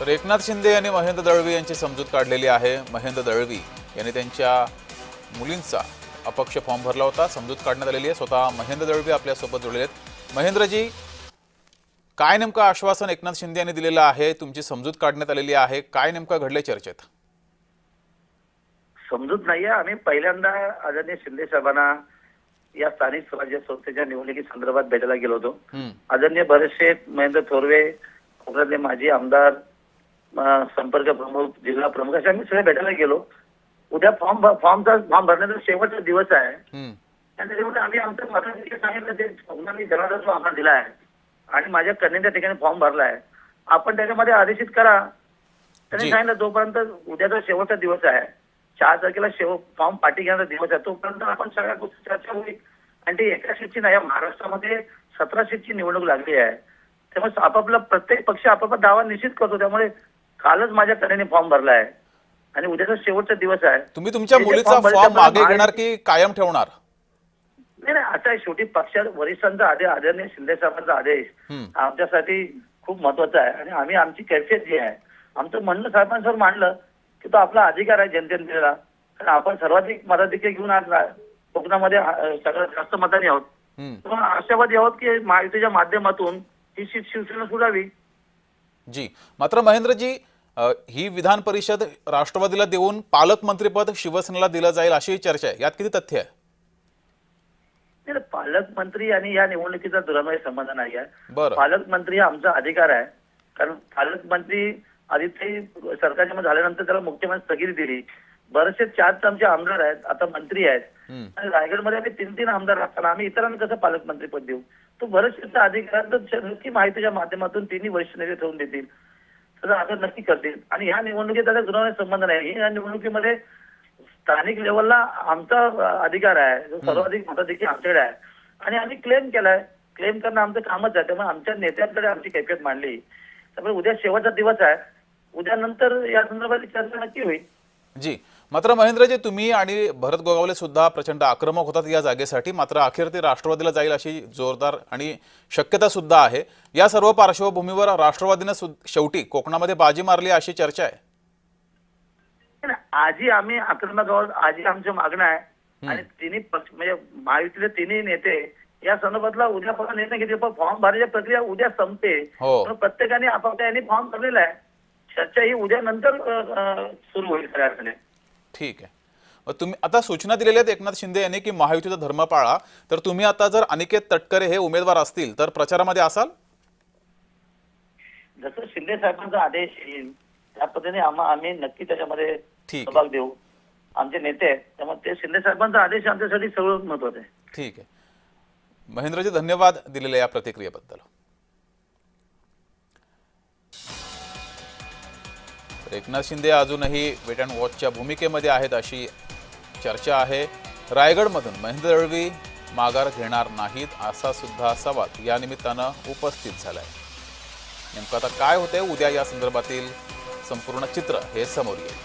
तर एकनाथ शिंदे यांनी महेंद्र दळवी यांची समजूत काढलेली आहे। महेंद्र दळवी यांनी त्यांच्या मुलींचा अपक्ष फॉर्म भरला होता, समजूत काढण्यात आलेली आहे। स्वतः महेंद्र दळवी आपल्या सोबत जोडलेले आहेत। महेंद्रजी, काय नेमकं आश्वासन एकनाथ शिंदे यांनी दिलेलं आहे? तुमची समजूत काढण्यात आलेली आहे, काय नेमकं घडले चर्चेत? समजूत नाहीये। आम्ही पहिल्यांदा आदरणीय शिंदे साहेबांना या स्थानिक स्वराज्य संस्थेच्या निवडणुकी संदर्भात भेटायला गेलो होतो। आदरणीय भरत शेठ, महेंद्र थोरवे, कोकणातले माजी आमदार, संपर्क प्रमुख, जिल्हा प्रमुख असे आम्ही सगळे भेटायला गेलो। उद्या फॉर्म भरण्याचा शेवटचा दिवस आहे आणि त्याच्यामुळे आम्ही आमचं मताधिक्य सांगितलं, ते कोकणातली जनता जो आम्हाला दिला आहे आणि माझ्या कन्येने त्या ठिकाणी फॉर्म भरला आहे, आपण त्याच्यामध्ये आदेशित करा। त्यांनी सांगितलं जोपर्यंत उद्याचा शेवटचा दिवस आहे, 4 तारखेला फॉर्म पाठी घेण्याचा दिवस आहे, तोपर्यंत आपण सगळ्या गोष्टी चर्चा होईल। आणि ती एका सीटची नाही, महाराष्ट्रामध्ये 17 सीटची निवडणूक लागली आहे, त्यामुळे आपापला प्रत्येक पक्ष आपापला दावा निश्चित करतो। त्यामुळे कालच माझ्या कन्येने फॉर्म भरला आहे आणि उद्याचा शेवटचा दिवस आहे। तुम्ही तुमच्या मुलीचा फॉर्म मागे घेणार की कायम ठेवणार? नाही, आता शेवटी पक्षात वरिष्ठांचा आदेश, आदरणीय शिंदे साहेबांचा आदेश आमच्यासाठी खूप महत्वाचा आहे आणि आम्ही आमची कैफियत जी आहे, आमचं म्हणणं साहेबांसमोर मांडलं की तो आपला अधिकार आहे जनतेने दिलेला, कारण आपण सर्वाधिक मताधिक्य घेऊन आज कोकणामध्ये सगळ्यात जास्त मतांनी आहोत। तर आशावादी आहोत की महायुतीच्या माध्यमातून ही सीट शिवसेना सोडावी। जी, मात्र महेंद्रजी, ही विधान परिषद राष्ट्रवादीला देऊन पालकमंत्रीपद शिवसेनेला दिलं जाईल अशी चर्चा आहे, यात किती तथ्य आहे? पालकमंत्री आणि या निवडणुकीचा दुरान्वय संबंध नाही आहे। बरं, पालकमंत्री हा आमचा अधिकार आहे, कारण पालकमंत्री आधी ते सरकारच्या झाल्यानंतर त्याला मुख्यमंत्री स्थगिती दिली। बरेचसे 4 आमचे आमदार आहेत, आता मंत्री आहेत आणि रायगडमध्ये आम्ही 3 आमदार असताना आम्ही इतरांना कसं पालकमंत्रीपद देऊ? तो बरेचसे अधिकार तर नक्की माहितीच्या माध्यमातून तिन्ही वरिष्ठ नेते ठेवून देतील, तर असं नक्की करतील। आणि ह्या निवडणुकीत त्याचा दुरान्वय संबंध नाही। या निवडणुकीमध्ये स्थानिक लेवलला आमचा अधिकार आहे, जो सर्वाधिक मताधिक्य आमच्याकडे आहे आणि आम्ही क्लेम केलाय। क्लेम करणं आमचं कामच आहे, त्यामुळे आमच्या नेत्यांकडे आमची कैफियत मांडली। त्यामुळे उद्या शेवटचा दिवस आहे, उद्या नंतर या संदर्भात चर्चा नक्की होईल। जी, मात्र महेंद्रजी, तुम्ही आणि भरत गोगावले सुद्धा प्रचंड आक्रमक होतात या जागेसाठी, मात्र अखेर ते राष्ट्रवादीला जाईल अशी जोरदार आणि शक्यता सुद्धा आहे। या सर्व पार्श्वभूमीवर राष्ट्रवादीने शेवटी कोकणामध्ये बाजी मारली अशी चर्चा आहे। आजही आम्ही आक्रमक आहोत, आजही आमचं मागणं आहे आणि तिन्ही पक्ष म्हणजे महायुतीतले तिन्ही नेते या संदर्भातला उद्यापासून निर्णय घेतील। पण फॉर्म भरण्याची प्रक्रिया उद्या संपते, प्रत्येकाने आपापल्या यांनी फॉर्म भरलेला आहे। चर्चा ही उद्या नंतर सुरू होईल खऱ्या अर्थाने। ठीक आहे, मग तुम्ही आता सूचना दिलेल्या आहेत एकनाथ शिंदे यांनी की महायुतीचा धर्म पाळा, तर तुम्ही आता जर अनिकेत तटकरे हे उमेदवार असतील तर प्रचारामध्ये असाल? जसं शिंदे साहेबांचा आदेश येईल त्या पद्धतीने आम्ही नक्की त्याच्यामध्ये सहभाग देऊ। आमचे नेते आहेत, त्यामुळे ते शिंदे साहेबांचा आदेश आमच्यासाठी सर्वात महत्त्वाचा आहे। ठीक आहे महेंद्रजी, धन्यवाद दिलेल्या या प्रतिक्रियेबद्दल। एकनाथ शिंदे अजूनही वेट अँड वॉचच्या भूमिकेमध्ये आहेत अशी चर्चा आहे। रायगडमधून महेंद्र दळवी माघार घेणार नाहीत असा सुद्धा सवाल या निमित्तानं उपस्थित झालाय। नेमकं आता काय होतंय उद्या या संदर्भातील संपूर्ण चित्र हे समोर येईल।